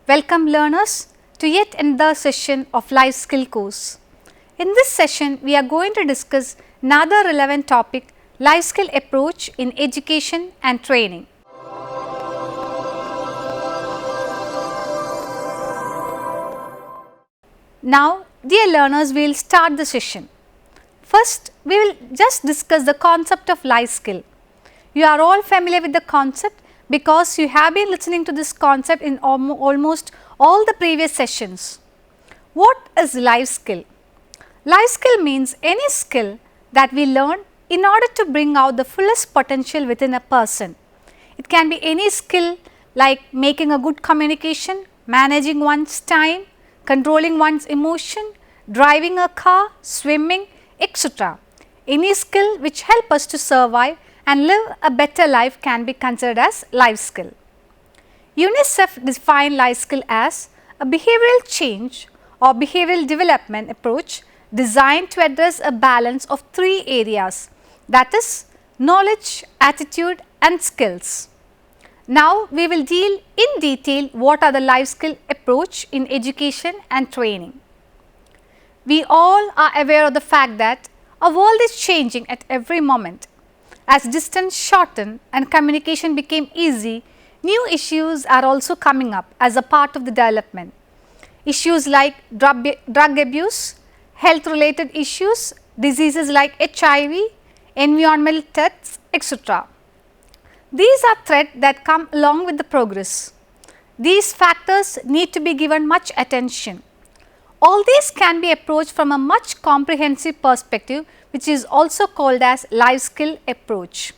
Welcome learners to yet another session of Life Skill course. In this session, we are going to discuss another relevant topic, life skill approach in education and training. Now, dear learners, we will start the session. First, we will just discuss the concept of life skill. You are all familiar with the concept because you have been listening to this concept in almost all the previous sessions. What is life skill? Life skill means any skill that we learn in order to bring out the fullest potential within a person. It can be any skill like making a good communication, managing one's time, controlling one's emotion, driving a car, swimming, etc. Any skill which help us to survive and live a better life can be considered as life skill. UNICEF defines life skill as a behavioral change or behavioral development approach designed to address a balance of three areas, that is knowledge, attitude and skills. Now, we will deal in detail what are the life skill approach in education and training. We all are aware of the fact that our world is changing at every moment. As distance shortened and communication became easy, new issues are also coming up as a part of the development. Issues like drug abuse, health related issues, diseases like HIV, environmental threats, etc. These are threats that come along with the progress. These factors need to be given much attention. All these can be approached from a much comprehensive perspective, which is also called as life skill approach.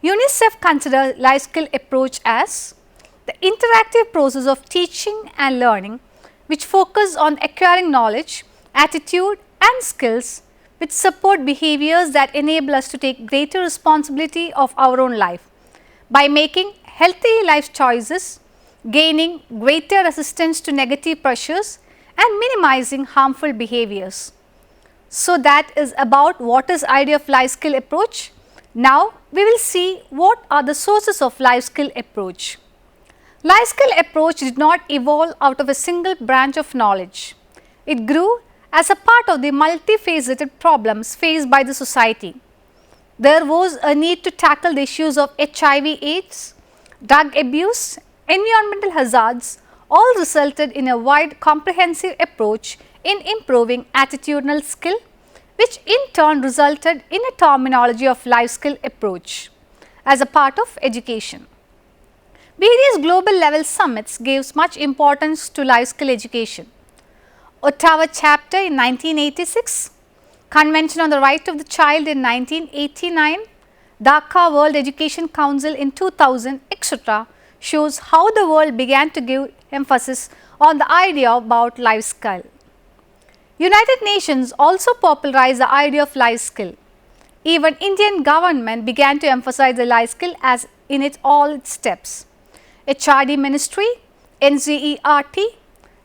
UNICEF considers life skill approach as the interactive process of teaching and learning which focus on acquiring knowledge, attitude and skills which support behaviors that enable us to take greater responsibility of our own life by making healthy life choices, gaining greater resistance to negative pressures and minimizing harmful behaviors. So, that is about what is idea of life skill approach. Now, we will see what are the sources of life skill approach. Life skill approach did not evolve out of a single branch of knowledge. It grew as a part of the multifaceted problems faced by the society. There was a need to tackle the issues of HIV/AIDS, drug abuse, environmental hazards, all resulted in a wide comprehensive approach in improving attitudinal skill, which in turn resulted in a terminology of life skill approach as a part of education. Various global level summits gave much importance to life skill education. Ottawa chapter in 1986, Convention on the Right of the Child in 1989, Dhaka World Education Council in 2000, etc. shows how the world began to give emphasis on the idea about life skill. United Nations also popularized the idea of life skill. Even Indian government began to emphasize the life skill as in all its steps. HRD Ministry, NCERT,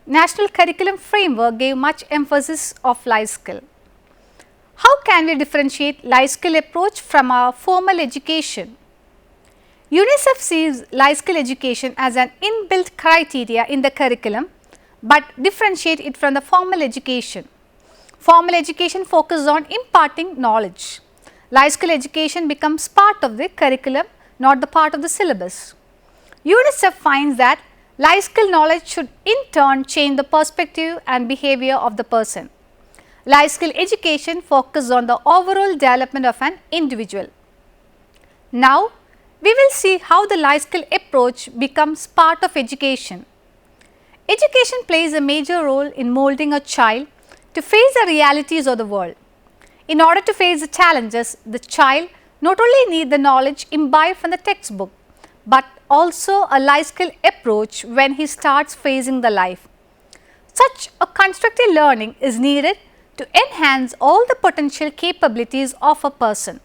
National Curriculum Framework gave much emphasis of life skill. How can we differentiate life skill approach from our formal education? UNICEF sees life skill education as an inbuilt criteria in the curriculum, but differentiate it from the formal education. Formal education focuses on imparting knowledge. Life skill education becomes part of the curriculum, not the part of the syllabus. UNICEF finds that life skill knowledge should in turn change the perspective and behavior of the person. Life skill education focuses on the overall development of an individual. Now, we will see how the life skill approach becomes part of education. Education plays a major role in molding a child to face the realities of the world. In order to face the challenges, the child not only needs the knowledge imbibed from the textbook, but also a life skill approach when he starts facing the life. Such a constructive learning is needed to enhance all the potential capabilities of a person.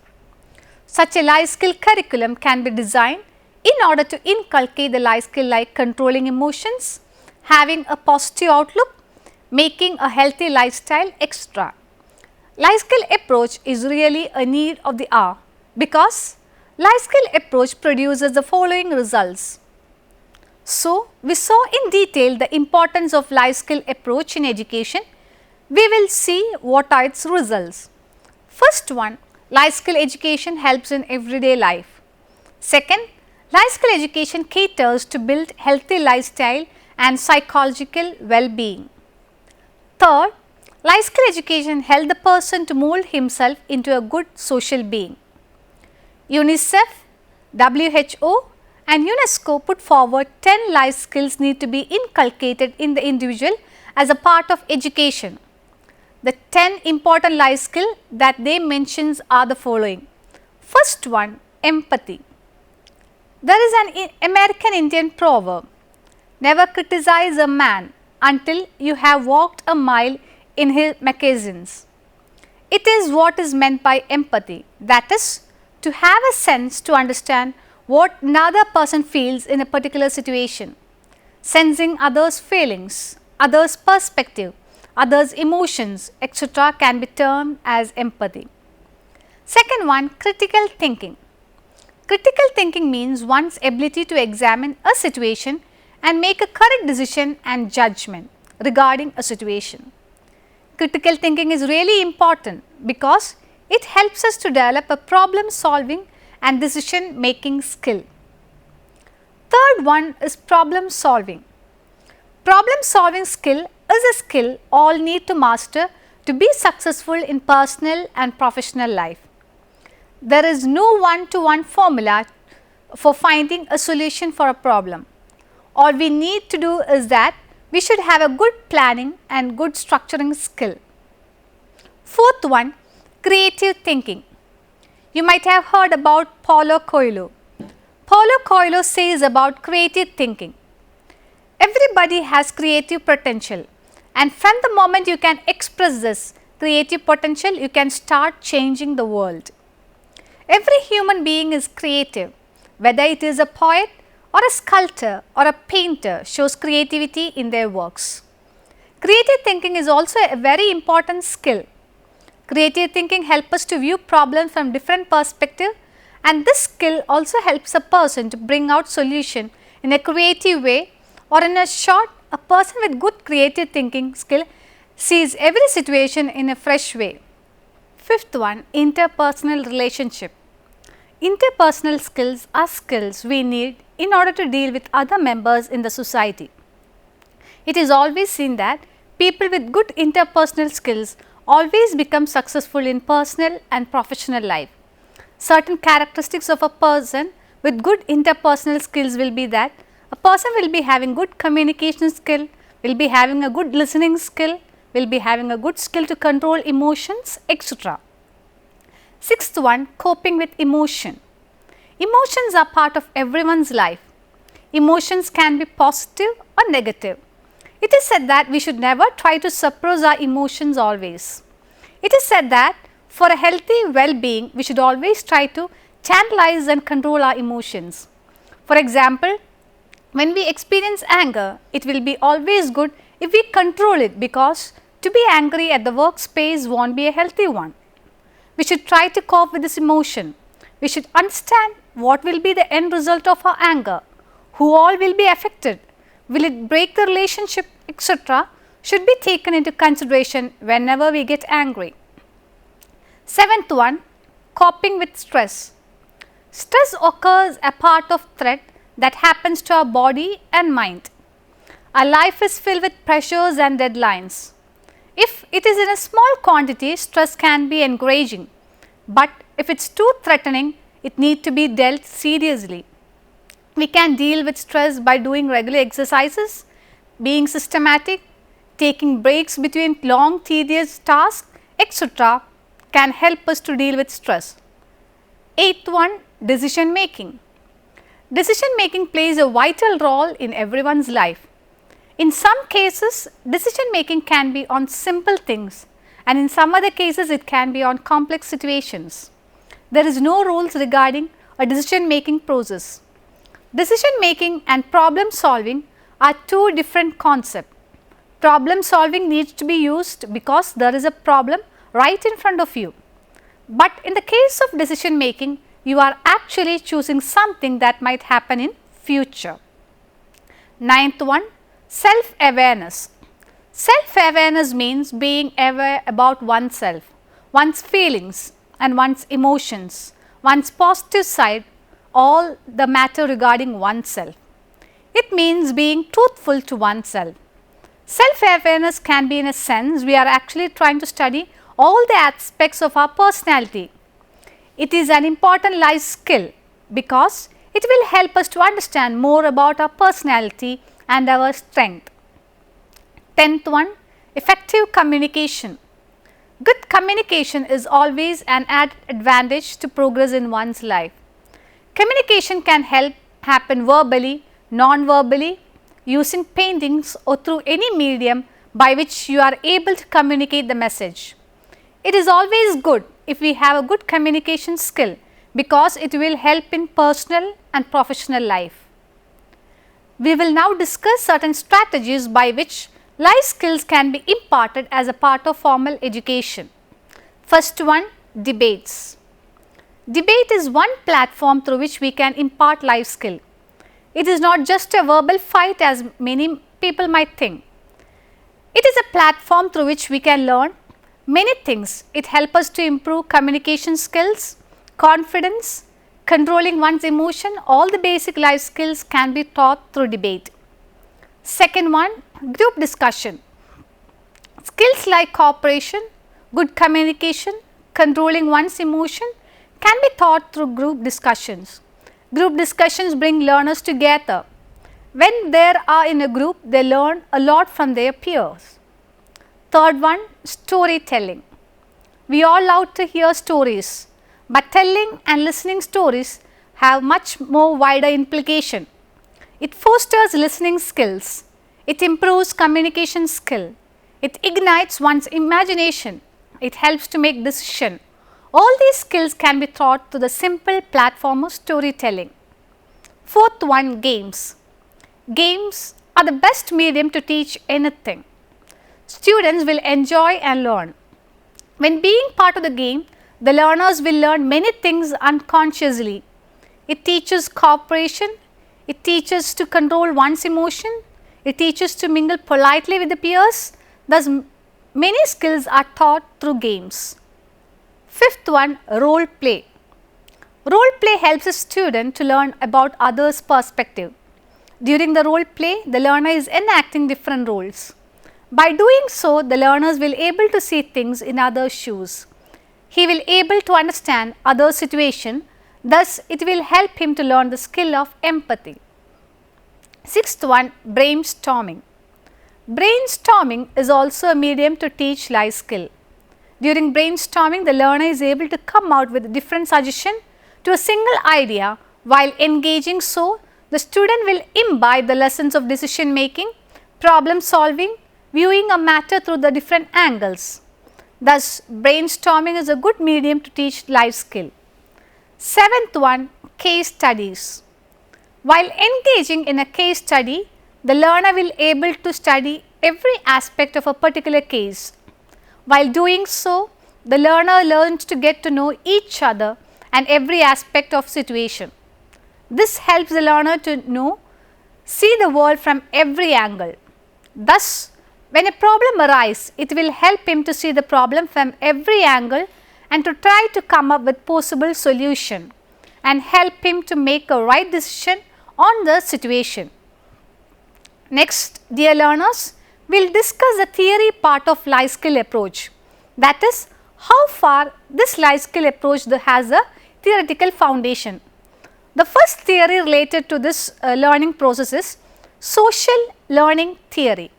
Such a life skill curriculum can be designed in order to inculcate the life skill like controlling emotions, having a positive outlook, making a healthy lifestyle, etc. Life skill approach is really a need of the hour because life skill approach produces the following results. So, we saw in detail the importance of life skill approach in education. We will see what are its results. First one, life skill education helps in everyday life. Second, life skill education caters to build healthy lifestyle and psychological well-being. Third, life skill education helps the person to mold himself into a good social being. UNICEF, WHO and UNESCO put forward 10 life skills need to be inculcated in the individual as a part of education. The 10 important life skills that they mention are the following. First one, empathy. There is an American Indian proverb, never criticize a man until you have walked a mile in his moccasins. It is what is meant by empathy, that is, to have a sense to understand what another person feels in a particular situation. Sensing others' feelings, others' perspective, others' emotions, etc. can be termed as empathy. Second one, critical thinking. Critical thinking means one's ability to examine a situation and make a correct decision and judgment regarding a situation. Critical thinking is really important because it helps us to develop a problem solving and decision making skill. Third one is problem solving. Problem solving skill is a skill all need to master to be successful in personal and professional life. There is no one-to-one formula for finding a solution for a problem. All we need to do is that we should have a good planning and good structuring skill. Fourth one, creative thinking. You might have heard about Paulo Coelho. Paulo Coelho says about creative thinking. Everybody has creative potential, and from the moment you can express this creative potential, you can start changing the world. Every human being is creative, whether it is a poet or a sculptor or a painter shows creativity in their works. Creative thinking is also a very important skill. Creative thinking helps us to view problems from different perspectives, and this skill also helps a person to bring out solution in a creative way, or in a short, a person with good creative thinking skill sees every situation in a fresh way. Fifth one, interpersonal relationship. Interpersonal skills are skills we need in order to deal with other members in the society. It is always seen that people with good interpersonal skills always become successful in personal and professional life. Certain characteristics of a person with good interpersonal skills will be that a person will be having good communication skill, will be having a good listening skill, will be having a good skill to control emotions, etc. Sixth one, coping with emotion. Emotions are part of everyone's life. Emotions can be positive or negative. It is said that we should never try to suppress our emotions always. It is said that for a healthy well-being, we should always try to channelize and control our emotions. For example, when we experience anger, it will be always good if we control it, because to be angry at the workspace won't be a healthy one. We should try to cope with this emotion. We should understand what will be the end result of our anger, who all will be affected, will it break the relationship, etc. should be taken into consideration whenever we get angry. Seventh one, coping with stress. Stress occurs a part of threat that happens to our body and mind. Our life is filled with pressures and deadlines. If it is in a small quantity, stress can be encouraging, but if it is too threatening, it needs to be dealt seriously. We can deal with stress by doing regular exercises, being systematic, taking breaks between long tedious tasks, etc. can help us to deal with stress. Eighth one, decision making. Decision making plays a vital role in everyone's life. In some cases, decision making can be on simple things, and in some other cases it can be on complex situations. There is no rules regarding a decision making process. Decision making and problem solving are two different concepts. Problem solving needs to be used because there is a problem right in front of you. But in the case of decision making, you are actually choosing something that might happen in future. Ninth one, self-awareness. Self-awareness means being aware about oneself, one's feelings and one's emotions, one's positive side, all the matter regarding oneself. It means being truthful to oneself. Self-awareness can be in a sense we are actually trying to study all the aspects of our personality. It is an important life skill because it will help us to understand more about our personality and our strength. 10th one, effective communication. Good communication is always an added advantage to progress in one's life. Communication can happen verbally, non-verbally, using paintings or through any medium by which you are able to communicate the message. It is always good if we have a good communication skill because it will help in personal and professional life. We will now discuss certain strategies by which life skills can be imparted as a part of formal education. First one, debates. Debate is one platform through which we can impart life skill. It is not just a verbal fight as many people might think. It is a platform through which we can learn many things. It helps us to improve communication skills, confidence, controlling one's emotion. All the basic life skills can be taught through debate. Second one, group discussion. Skills like cooperation, good communication, controlling one's emotion can be taught through group discussions. Group discussions bring learners together. When they are in a group, they learn a lot from their peers. Third one, storytelling. We all love to hear stories, but telling and listening stories have much more wider implication. It fosters listening skills. It improves communication skill. It ignites one's imagination. It helps to make decisions. All these skills can be taught through the simple platform of storytelling. Fourth one, games. Games are the best medium to teach anything. Students will enjoy and learn. When being part of the game, the learners will learn many things unconsciously. It teaches cooperation, it teaches to control one's emotion, it teaches to mingle politely with the peers. Thus, many skills are taught through games. Fifth one, role play. Role play helps a student to learn about others' perspective. During the role play, the learner is enacting different roles. By doing so, the learners will able to see things in others' shoes. He will able to understand other situation. Thus, it will help him to learn the skill of empathy. Sixth one, brainstorming. Brainstorming is also a medium to teach life skill. During brainstorming, the learner is able to come out with different suggestions to a single idea. While engaging so, the student will imbibe the lessons of decision making, problem solving, viewing a matter through the different angles. Thus, brainstorming is a good medium to teach life skill. Seventh one, case studies. While engaging in a case study, the learner will able to study every aspect of a particular case. While doing so, the learner learns to get to know each other and every aspect of situation. This helps the learner to see the world from every angle. Thus, when a problem arises, it will help him to see the problem from every angle and to try to come up with possible solution and help him to make a right decision on the situation. Next, dear learners, we will discuss the theory part of life skill approach, that is how far this life skill approach has a theoretical foundation. The first theory related to this learning process is social learning theory.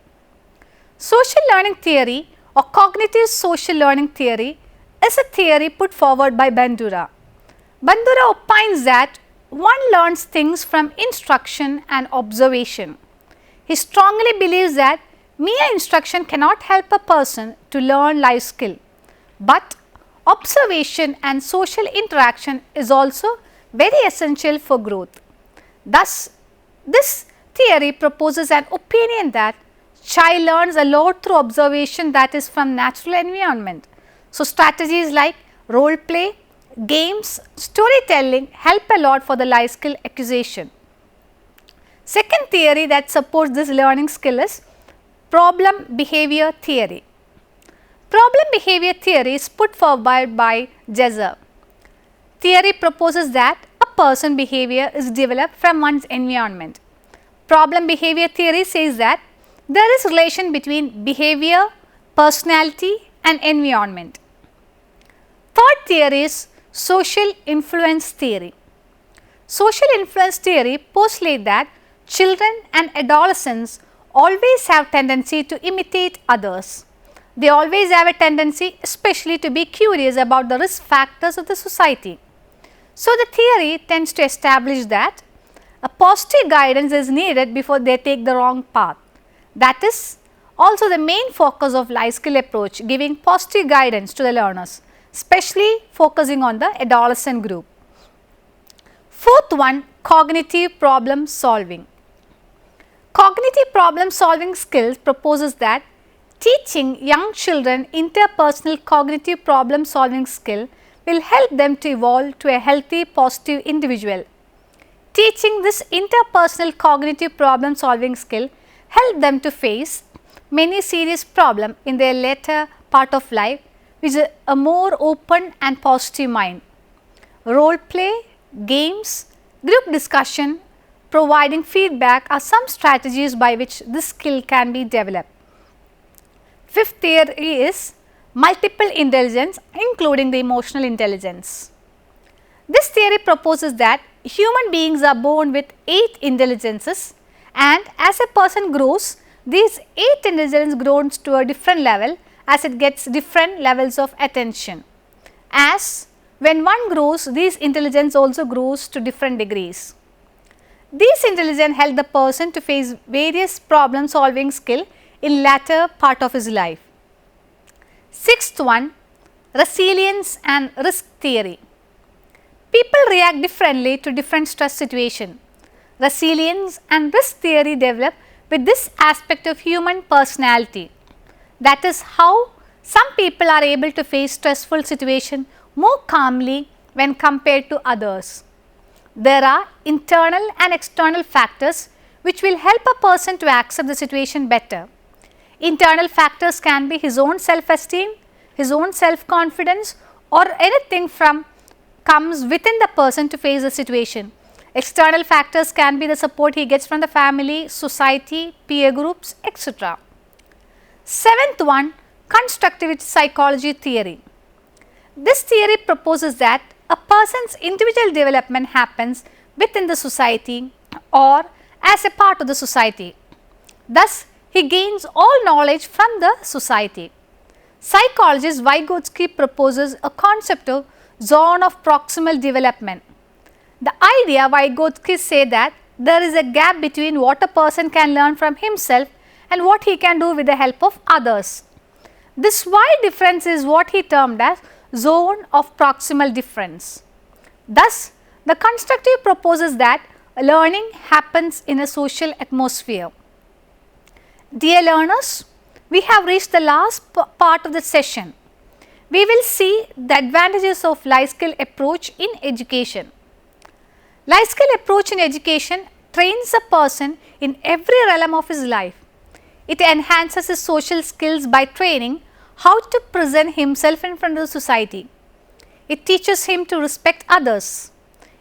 Social learning theory or cognitive social learning theory is a theory put forward by Bandura. Bandura opines that one learns things from instruction and observation. He strongly believes that mere instruction cannot help a person to learn life skill, but observation and social interaction is also very essential for growth. Thus, this theory proposes an opinion that child learns a lot through observation, that is from natural environment. So, strategies like role play, games, storytelling help a lot for the life skill acquisition. Second theory that supports this learning skill is problem behavior theory. Problem behavior theory is put forward by Jesser. Theory proposes that a person's behavior is developed from one's environment. Problem behavior theory says that there is relation between behavior, personality and environment. Third theory is social influence theory. Social influence theory postulates that children and adolescents always have tendency to imitate others. They always have a tendency especially to be curious about the risk factors of the society. So, the theory tends to establish that a positive guidance is needed before they take the wrong path. That is also the main focus of life skill approach, giving positive guidance to the learners, especially focusing on the adolescent group. Fourth one, cognitive problem solving. Cognitive problem solving skills proposes that teaching young children interpersonal cognitive problem solving skill will help them to evolve to a healthy, positive individual. Teaching this interpersonal cognitive problem solving skill help them to face many serious problems in their later part of life with a more open and positive mind. Role play, games, group discussion, providing feedback are some strategies by which this skill can be developed. Fifth theory is multiple intelligence including the emotional intelligence. This theory proposes that human beings are born with 8 intelligences and as a person grows, these 8 intelligence grows to a different level as it gets different levels of attention. As when one grows, these intelligence also grows to different degrees. These intelligence help the person to face various problem solving skill in latter part of his life. Sixth one, resilience and risk theory. People react differently to different stress situations. Resilience and risk theory develop with this aspect of human personality. That is how some people are able to face stressful situations more calmly when compared to others. There are internal and external factors which will help a person to accept the situation better. Internal factors can be his own self-esteem, his own self-confidence or anything from comes within the person to face the situation. External factors can be the support he gets from the family, society, peer groups, etc. Seventh one, constructivist psychology theory. This theory proposes that a person's individual development happens within the society or as a part of the society. Thus, he gains all knowledge from the society. Psychologist Vygotsky proposes a concept of zone of proximal development. The idea Vygotsky says that there is a gap between what a person can learn from himself and what he can do with the help of others. This wide difference is what he termed as zone of proximal difference. Thus, the constructive proposes that learning happens in a social atmosphere. Dear learners, we have reached the last part of the session. We will see the advantages of life skill approach in education. Life skill approach in education trains a person in every realm of his life. It enhances his social skills by training how to present himself in front of the society. It teaches him to respect others.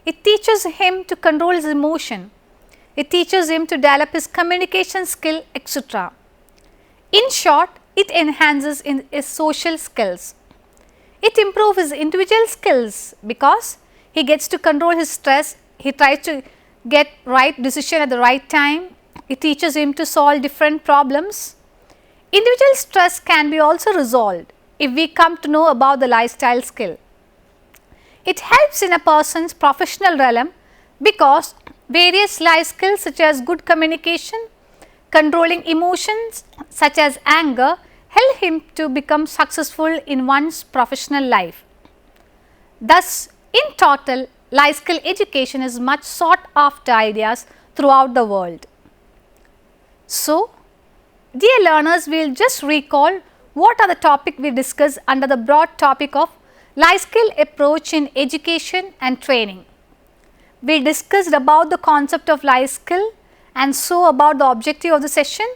It teaches him to control his emotion. It teaches him to develop his communication skill, etc. In short, it enhances his social skills. It improves his individual skills because he gets to control his stress, he tries to get right decision at the right time, it teaches him to solve different problems. Individual stress can be also resolved if we come to know about the lifestyle skill. It helps in a person's professional realm because various life skills such as good communication, controlling emotions such as anger help him to become successful in one's professional life. Thus, in total, life skill education is much sought after ideas throughout the world. So, dear learners, we will just recall what are the topics we discussed under the broad topic of life skill approach in education and training. We discussed about the concept of life skill and so about the objective of the session.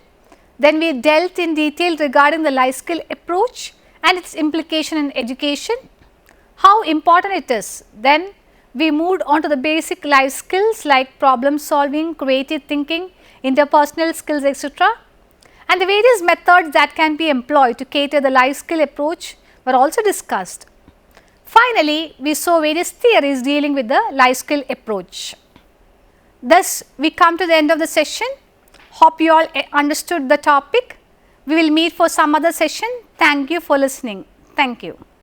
Then we dealt in detail regarding the life skill approach and its implication in education, how important it is. Then we moved on to the basic life skills like problem solving, creative thinking, interpersonal skills, etc. And the various methods that can be employed to cater the life skill approach were also discussed. Finally, we saw various theories dealing with the life skill approach. Thus, we come to the end of the session. Hope you all understood the topic. We will meet for some other session. Thank you for listening. Thank you.